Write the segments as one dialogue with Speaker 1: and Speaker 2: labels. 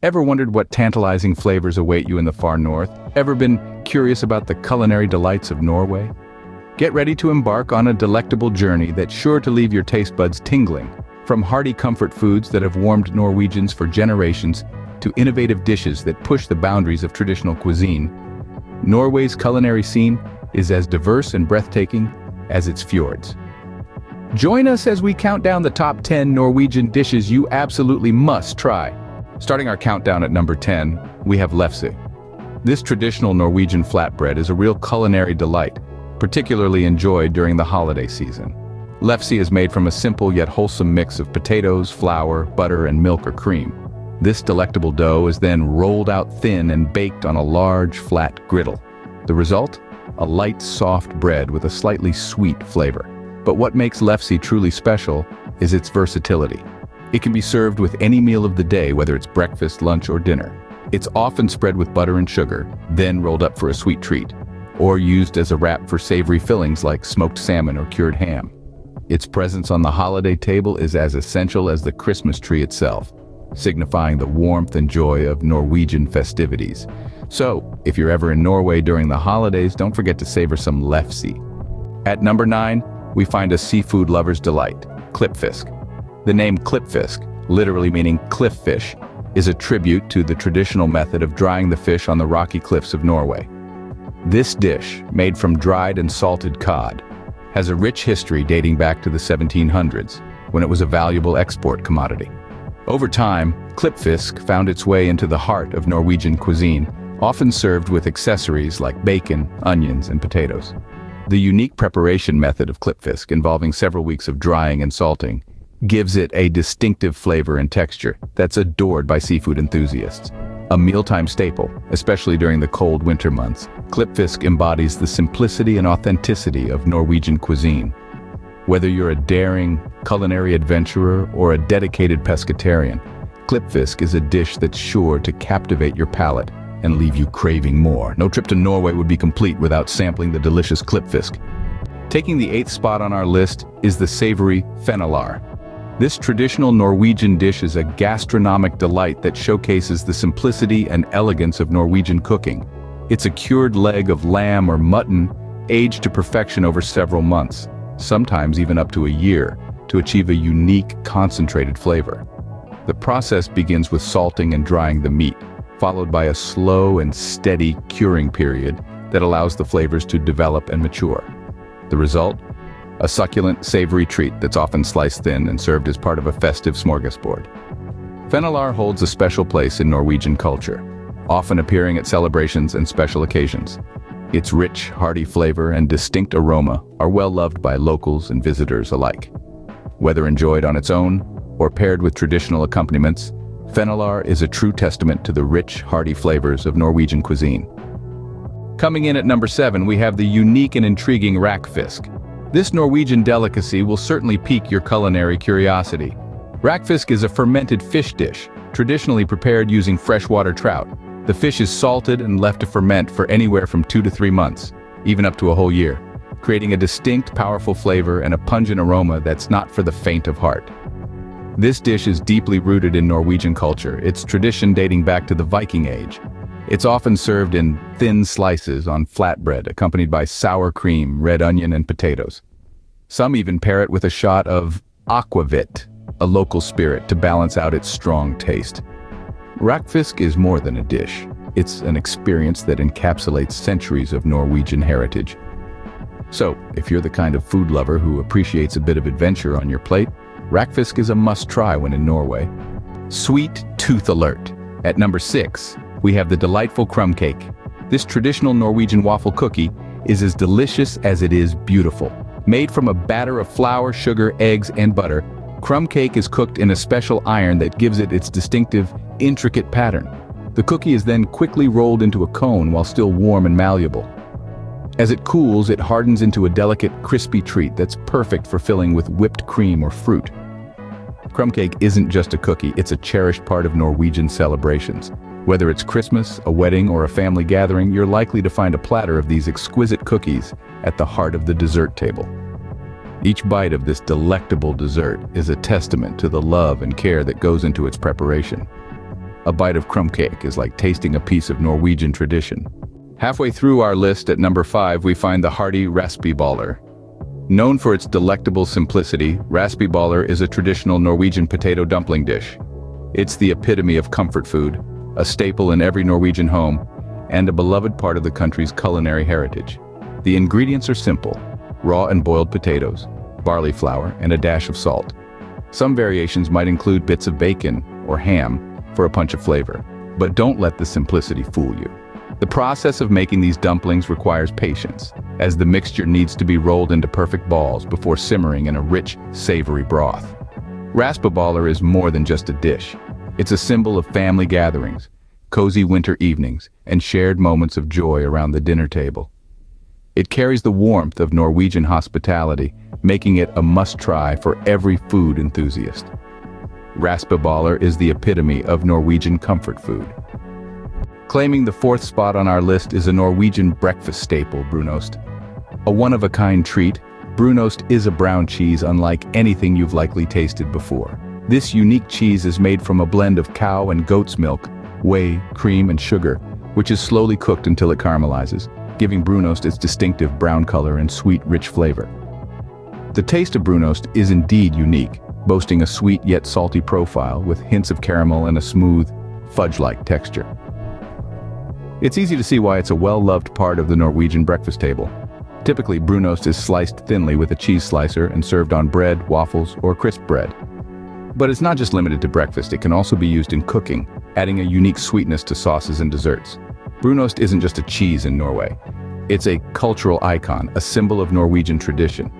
Speaker 1: Ever wondered what tantalizing flavors await you in the far north? Ever been curious about the culinary delights of Norway? Get ready to embark on a delectable journey that's sure to leave your taste buds tingling. From hearty comfort foods that have warmed Norwegians for generations to innovative dishes that push the boundaries of traditional cuisine, Norway's culinary scene is as diverse and breathtaking as its fjords. Join us as we count down the top 10 Norwegian dishes you absolutely must try. Starting our countdown at number 10, we have lefse. This traditional Norwegian flatbread is a real culinary delight, particularly enjoyed during the holiday season. Lefse is made from a simple yet wholesome mix of potatoes, flour, butter, and milk or cream. This delectable dough is then rolled out thin and baked on a large, flat griddle. The result? A light, soft bread with a slightly sweet flavor. But what makes lefse truly special is its versatility. It can be served with any meal of the day, whether it's breakfast, lunch, or dinner. It's often spread with butter and sugar, then rolled up for a sweet treat, or used as a wrap for savory fillings like smoked salmon or cured ham. Its presence on the holiday table is as essential as the Christmas tree itself, signifying the warmth and joy of Norwegian festivities. So, if you're ever in Norway during the holidays, don't forget to savor some lefse. At number 9, we find a seafood lover's delight, Clipfisk. The name Clipfisk, literally meaning cliff fish, is a tribute to the traditional method of drying the fish on the rocky cliffs of Norway. This dish, made from dried and salted cod, has a rich history dating back to the 1700s, when it was a valuable export commodity. Over time, Clipfisk found its way into the heart of Norwegian cuisine, often served with accessories like bacon, onions, and potatoes. The unique preparation method of Clipfisk, involving several weeks of drying and salting, gives it a distinctive flavor and texture that's adored by seafood enthusiasts. A mealtime staple, especially during the cold winter months, Clipfisk embodies the simplicity and authenticity of Norwegian cuisine. Whether you're a daring culinary adventurer or a dedicated pescatarian, Clipfisk is a dish that's sure to captivate your palate and leave you craving more. No trip to Norway would be complete without sampling the delicious Clipfisk. Taking the 8th spot on our list is the savory Fenar. This traditional Norwegian dish is a gastronomic delight that showcases the simplicity and elegance of Norwegian cooking. It's a cured leg of lamb or mutton, aged to perfection over several months, sometimes even up to a year, to achieve a unique, concentrated flavor. The process begins with salting and drying the meat, followed by a slow and steady curing period that allows the flavors to develop and mature. The result? A succulent, savory treat that's often sliced thin and served as part of a festive smorgasbord. Fenar holds a special place in Norwegian culture, often appearing at celebrations and special occasions. Its rich, hearty flavor and distinct aroma are well loved by locals and visitors alike. Whether enjoyed on its own or paired with traditional accompaniments, Fenar is a true testament to the rich, hearty flavors of Norwegian cuisine. Coming in at number 7, we have the unique and intriguing Rakfisk. This Norwegian delicacy will certainly pique your culinary curiosity. Rakfisk is a fermented fish dish, traditionally prepared using freshwater trout. The fish is salted and left to ferment for anywhere from 2 to 3 months, even up to a whole year, creating a distinct, powerful flavor and a pungent aroma that's not for the faint of heart. This dish is deeply rooted in Norwegian culture, its tradition dating back to the Viking Age. It's often served in thin slices on flatbread, accompanied by sour cream, red onion, and potatoes. Some even pair it with a shot of aquavit, a local spirit, to balance out its strong taste. Rakfisk is more than a dish. It's an experience that encapsulates centuries of Norwegian heritage. So, if you're the kind of food lover who appreciates a bit of adventure on your plate, Rakfisk is a must-try when in Norway. Sweet tooth alert. At number 6, we have the delightful Crumb Cake. This traditional Norwegian waffle cookie is as delicious as it is beautiful. Made from a batter of flour, sugar, eggs, and butter, Crumb Cake is cooked in a special iron that gives it its distinctive, intricate pattern. The cookie is then quickly rolled into a cone while still warm and malleable. As it cools, it hardens into a delicate, crispy treat that's perfect for filling with whipped cream or fruit. Crumb Cake isn't just a cookie, it's a cherished part of Norwegian celebrations. Whether it's Christmas, a wedding, or a family gathering, you're likely to find a platter of these exquisite cookies at the heart of the dessert table. Each bite of this delectable dessert is a testament to the love and care that goes into its preparation. A bite of crumb cake is like tasting a piece of Norwegian tradition. Halfway through our list at number 5, we find the hearty Raspa Baller. Known for its delectable simplicity, Raspa Baller is a traditional Norwegian potato dumpling dish. It's the epitome of comfort food, a staple in every Norwegian home, and a beloved part of the country's culinary heritage. The ingredients are simple: raw and boiled potatoes, barley flour, and a dash of salt. Some variations might include bits of bacon or ham for a punch of flavor, but don't let the simplicity fool you. The process of making these dumplings requires patience, as the mixture needs to be rolled into perfect balls before simmering in a rich, savory broth. Raspa Baller is more than just a dish. It's a symbol of family gatherings, cozy winter evenings, and shared moments of joy around the dinner table. It carries the warmth of Norwegian hospitality, making it a must-try for every food enthusiast. Raspa Baller is the epitome of Norwegian comfort food. Claiming the 4th spot on our list is a Norwegian breakfast staple, Brunost. A one-of-a-kind treat, Brunost is a brown cheese unlike anything you've likely tasted before. This unique cheese is made from a blend of cow and goat's milk, whey, cream, and sugar, which is slowly cooked until it caramelizes, giving Brunost its distinctive brown color and sweet, rich flavor. The taste of Brunost is indeed unique, boasting a sweet yet salty profile with hints of caramel and a smooth, fudge-like texture. It's easy to see why it's a well-loved part of the Norwegian breakfast table. Typically, Brunost is sliced thinly with a cheese slicer and served on bread, waffles, or crisp bread. But it's not just limited to breakfast, it can also be used in cooking, adding a unique sweetness to sauces and desserts. Brunost isn't just a cheese in Norway. It's a cultural icon, a symbol of Norwegian tradition.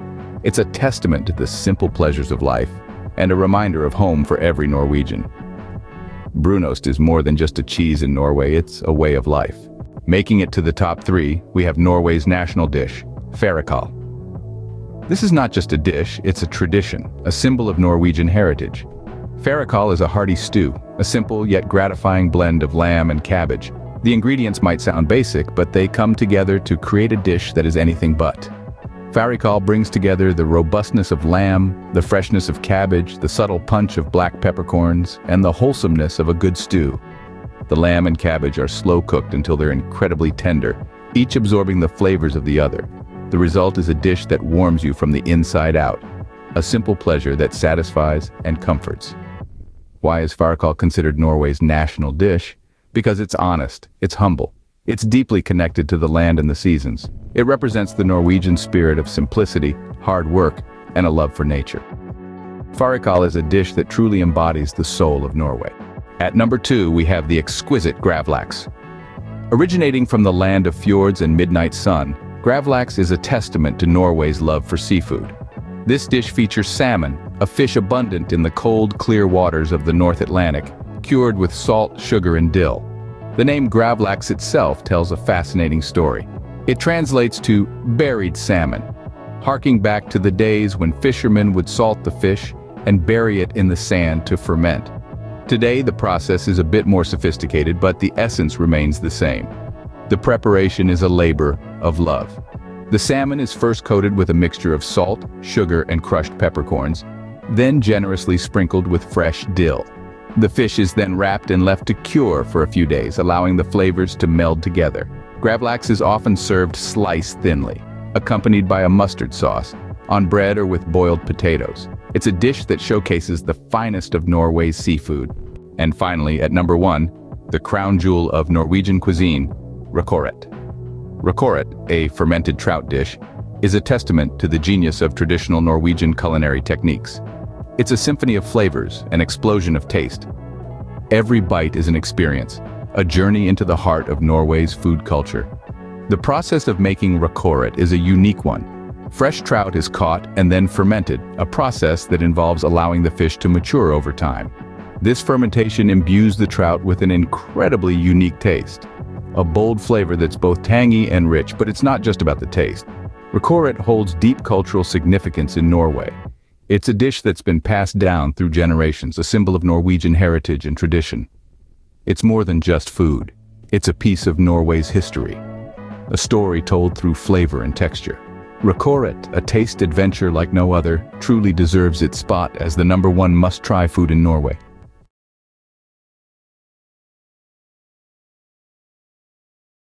Speaker 1: It's a testament to the simple pleasures of life, and a reminder of home for every Norwegian. Brunost is more than just a cheese in Norway, it's a way of life. Making it to the top 3, we have Norway's national dish, fårikål. This is not just a dish, it's a tradition, a symbol of Norwegian heritage. Fårikål is a hearty stew, a simple yet gratifying blend of lamb and cabbage. The ingredients might sound basic, but they come together to create a dish that is anything but. Fårikål brings together the robustness of lamb, the freshness of cabbage, the subtle punch of black peppercorns, and the wholesomeness of a good stew. The lamb and cabbage are slow cooked until they're incredibly tender, each absorbing the flavors of the other. The result is a dish that warms you from the inside out, a simple pleasure that satisfies and comforts. Why is fårikål considered Norway's national dish? Because it's honest, it's humble, it's deeply connected to the land and the seasons. It represents the Norwegian spirit of simplicity, hard work, and a love for nature. Fårikål is a dish that truly embodies the soul of Norway. At number 2, we have the exquisite Gravlax. Originating from the land of fjords and midnight sun, Gravlax is a testament to Norway's love for seafood. This dish features salmon, a fish abundant in the cold, clear waters of the North Atlantic, cured with salt, sugar, and dill. The name Gravlax itself tells a fascinating story. It translates to buried salmon, harking back to the days when fishermen would salt the fish and bury it in the sand to ferment. Today, the process is a bit more sophisticated, but the essence remains the same. The preparation is a labor of love. The salmon is first coated with a mixture of salt, sugar, and crushed peppercorns, then generously sprinkled with fresh dill. The fish is then wrapped and left to cure for a few days, allowing the flavors to meld together. Gravlax is often served sliced thinly, accompanied by a mustard sauce, on bread or with boiled potatoes. It's a dish that showcases the finest of Norway's seafood. And finally, at number 1, the crown jewel of Norwegian cuisine, Rakfisk. Rakfisk, a fermented trout dish, is a testament to the genius of traditional Norwegian culinary techniques. It's a symphony of flavors, an explosion of taste. Every bite is an experience, a journey into the heart of Norway's food culture. The process of making Rakfisk is a unique one. Fresh trout is caught and then fermented, a process that involves allowing the fish to mature over time. This fermentation imbues the trout with an incredibly unique taste. A bold flavor that's both tangy and rich, but it's not just about the taste. Rakfisk holds deep cultural significance in Norway. It's a dish that's been passed down through generations, a symbol of Norwegian heritage and tradition. It's more than just food. It's a piece of Norway's history, a story told through flavor and texture. Rakfisk, a taste adventure like no other, truly deserves its spot as the #1 must-try food in Norway.